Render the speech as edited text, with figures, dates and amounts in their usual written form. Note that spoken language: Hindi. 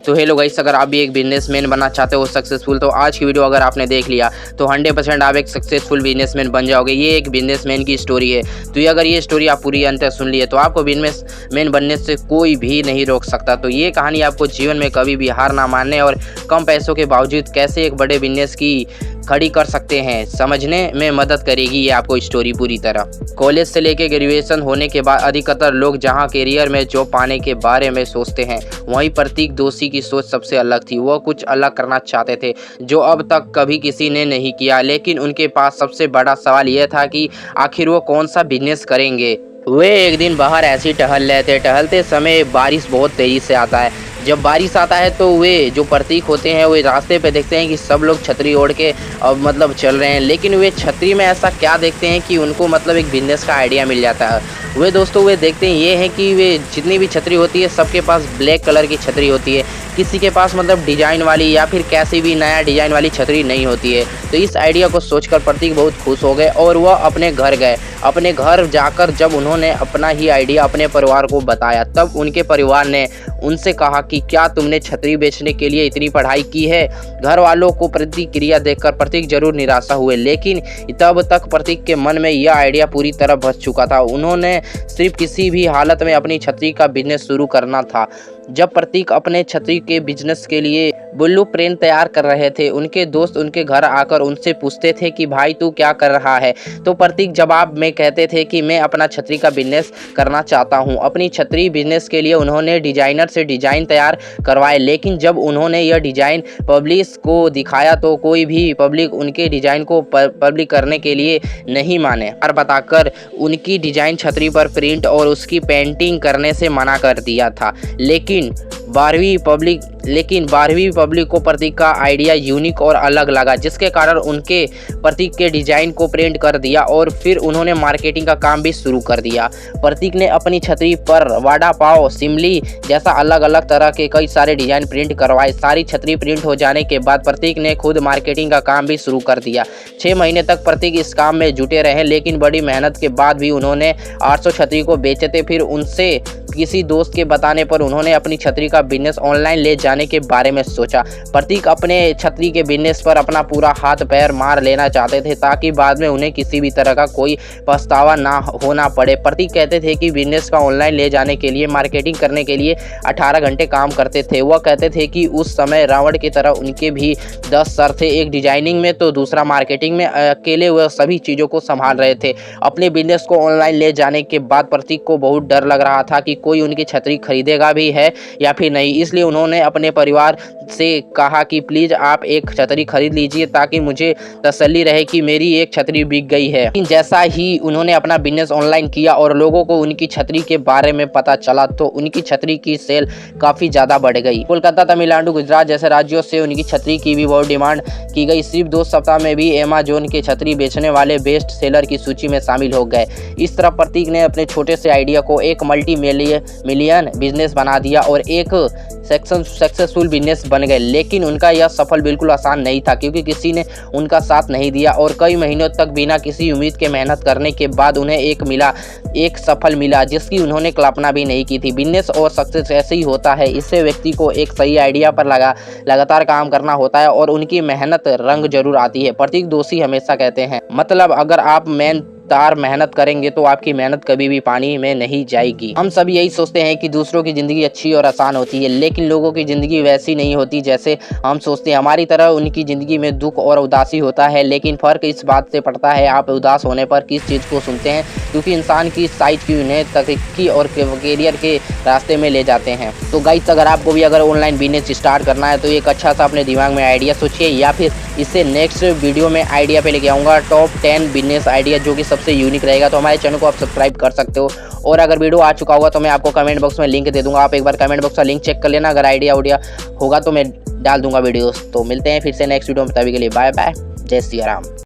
तो हेलो गाइस, अगर आप भी एक बिजनेसमैन बनना चाहते हो सक्सेसफुल, तो आज की वीडियो अगर आपने देख लिया तो 100% आप एक सक्सेसफुल बिजनेसमैन बन जाओगे। ये एक बिजनेसमैन की स्टोरी है। तो ये अगर ये स्टोरी आप पूरी अंत तक सुन लिए तो आपको बिजनेसमैन बनने से कोई भी नहीं रोक सकता। तो ये कहानी आपको जीवन में कभी भी हार ना मानने और कम पैसों के बावजूद कैसे एक बड़े बिजनेस की खड़ी कर सकते हैं समझने में मदद करेगी। ये आपको स्टोरी पूरी तरह। कॉलेज से लेकर ग्रेजुएशन होने के बाद अधिकतर लोग जहां करियर में जॉब पाने के बारे में सोचते हैं, वहीं प्रतीक दोषी की सोच सबसे अलग थी। वो कुछ अलग करना चाहते थे जो अब तक कभी किसी ने नहीं किया, लेकिन उनके पास सबसे बड़ा सवाल यह था कि आखिर वो कौन सा बिजनेस करेंगे। वे एक दिन बाहर ऐसे टहल रहे थे। टहलते समय बारिश बहुत तेजी से आता है। जब बारिश आता है तो वे जो प्रतीक होते हैं वे रास्ते पे देखते हैं कि सब लोग छतरी ओढ़ के मतलब चल रहे हैं, लेकिन वे छतरी में ऐसा क्या देखते हैं कि उनको मतलब एक बिजनेस का आइडिया मिल जाता है। वे दोस्तों वे देखते हैं ये है कि वे जितनी भी छतरी होती है सबके पास ब्लैक कलर की छतरी होती है, किसी के पास मतलब डिजाइन वाली या फिर कैसी भी नया डिजाइन वाली छतरी नहीं होती है। तो इस आइडिया को सोचकर प्रतीक बहुत खुश हो गए और वह अपने घर गए। अपने घर जाकर जब उन्होंने अपना ही आइडिया अपने परिवार को बताया, तब उनके परिवार ने उनसे कहा कि क्या तुमने छतरी बेचने के लिए इतनी पढ़ाई की है। घर वालों को प्रतिक्रिया देखकर प्रतीक जरूर निराशा हुए, लेकिन तब तक प्रतीक के मन में यह आइडिया पूरी तरह बस चुका था। उन्होंने सिर्फ किसी भी हालत में अपनी छतरी का बिजनेस शुरू करना था। जब प्रतीक अपने छतरी के बिजनेस के लिए ब्लूप्रिंट तैयार कर रहे थे, उनके दोस्त उनके घर आकर उनसे पूछते थे कि भाई तू क्या कर रहा है। तो प्रतीक जवाब में कहते थे कि मैं अपना छतरी का बिजनेस करना चाहता हूं। अपनी छतरी बिजनेस के लिए उन्होंने डिजाइनर से डिजाइन तैयार करवाए, लेकिन जब उन्होंने यह डिजाइन पब्लिक को दिखाया तो कोई भी पब्लिक उनके डिजाइन को पब्लिक करने के लिए नहीं माने और बताकर उनकी डिजाइन छतरी पर प्रिंट और उसकी पेंटिंग करने से मना कर दिया था। लेकिन 12वीं पब्लिक को प्रतीक का आइडिया यूनिक और अलग लगा, जिसके कारण उनके प्रतीक के डिजाइन को प्रिंट कर दिया और फिर उन्होंने मार्केटिंग का काम भी शुरू कर दिया। प्रतीक ने अपनी छतरी पर वड़ा पाव, सिमली जैसा अलग अलग तरह के कई सारे डिजाइन प्रिंट करवाए। सारी छतरी प्रिंट हो जाने के बाद प्रतीक ने खुद मार्केटिंग का काम भी शुरू कर दिया। 6 महीने तक प्रतीक इस काम में जुटे रहे, लेकिन बड़ी मेहनत के बाद भी उन्होंने 800 छतरी को बेचे थे। फिर उनसे किसी दोस्त के बताने पर उन्होंने अपनी छतरी का बिजनेस ऑनलाइन ले जाने के बारे में सोचा। प्रतीक अपने छतरी के बिजनेस पर अपना पूरा हाथ पैर मार लेना चाहते थे ताकि बाद में उन्हें किसी भी तरह का कोई पछतावा ना होना पड़े। प्रतीक कहते थे कि बिजनेस का ऑनलाइन ले जाने के लिए मार्केटिंग करने के लिए 18 घंटे काम करते थे। वह कहते थे कि उस समय रावण की तरह उनके भी 10 सर थे, एक डिजाइनिंग में तो दूसरा मार्केटिंग में। अकेले वह सभी चीज़ों को संभाल रहे थे। अपने बिजनेस को ऑनलाइन ले जाने के बाद प्रतीक को बहुत डर लग रहा था कि कोई उनकी छतरी खरीदेगा भी है या फिर नहीं। इसलिए उन्होंने अपने परिवार से कहा कि प्लीज़ आप एक छतरी खरीद लीजिए ताकि मुझे तसल्ली रहे कि मेरी एक छतरी बिक गई है। लेकिन जैसा ही उन्होंने अपना बिजनेस ऑनलाइन किया और लोगों को उनकी छतरी के बारे में पता चला तो उनकी छतरी की सेल काफ़ी ज़्यादा बढ़ गई। कोलकाता, तमिलनाडु, गुजरात जैसे राज्यों से उनकी छतरी की भी बहुत डिमांड की गई। सिर्फ 2 सप्ताह में भी अमेज़न के छतरी बेचने वाले बेस्ट सेलर की सूची में शामिल हो गए। इस तरह प्रतीक ने अपने छोटे से आइडिया को एक मल्टी मिलियन बिजनेस बना दिया और एक सक्सेसफुल बिजनेस बन गए। लेकिन उनका यह सफल बिल्कुल आसान नहीं था, क्योंकि किसी ने उनका साथ नहीं दिया और कई महीनों तक बिना किसी उम्मीद के मेहनत करने के बाद उन्हें एक सफल मिला जिसकी उन्होंने कल्पना भी नहीं की थी। बिजनेस और सक्सेस ऐसे ही होता है। इससे व्यक्ति को एक सही आइडिया पर लगातार काम करना होता है और उनकी मेहनत रंग जरूर आती है। प्रतीक दोषी हमेशा कहते हैं, मतलब अगर आप मेहनत करेंगे तो आपकी मेहनत कभी भी पानी में नहीं जाएगी। हम सब यही सोचते हैं कि दूसरों की ज़िंदगी अच्छी और आसान होती है, लेकिन लोगों की ज़िंदगी वैसी नहीं होती जैसे हम सोचते हैं। हमारी तरह उनकी ज़िंदगी में दुख और उदासी होता है, लेकिन फ़र्क इस बात से पड़ता है आप उदास होने पर किस चीज़ को सुनते हैं, क्योंकि इंसान की साइज की उन्हें तरक्की और करियर के रास्ते में ले जाते हैं। तो गाइस, अगर आपको भी अगर ऑनलाइन बिजनेस स्टार्ट करना है तो एक अच्छा सा अपने दिमाग में आइडिया सोचिए, या फिर इससे नेक्स्ट वीडियो में आइडिया पे लेके आऊँगा टॉप 10 बिजनेस आइडिया जो कि सबसे यूनिक रहेगा। तो हमारे चैनल को आप सब्सक्राइब कर सकते हो, और अगर वीडियो आ चुका होगा तो मैं आपको कमेंट बॉक्स में लिंक दे दूंगा। आप एक बार कमेंट बॉक्स का लिंक चेक कर लेना। अगर आइडिया होगा तो मैं डाल दूंगा वीडियोस। तो मिलते हैं फिर से नेक्स्ट वीडियो में, तभी के लिए बाय बाय, जय श्री राम।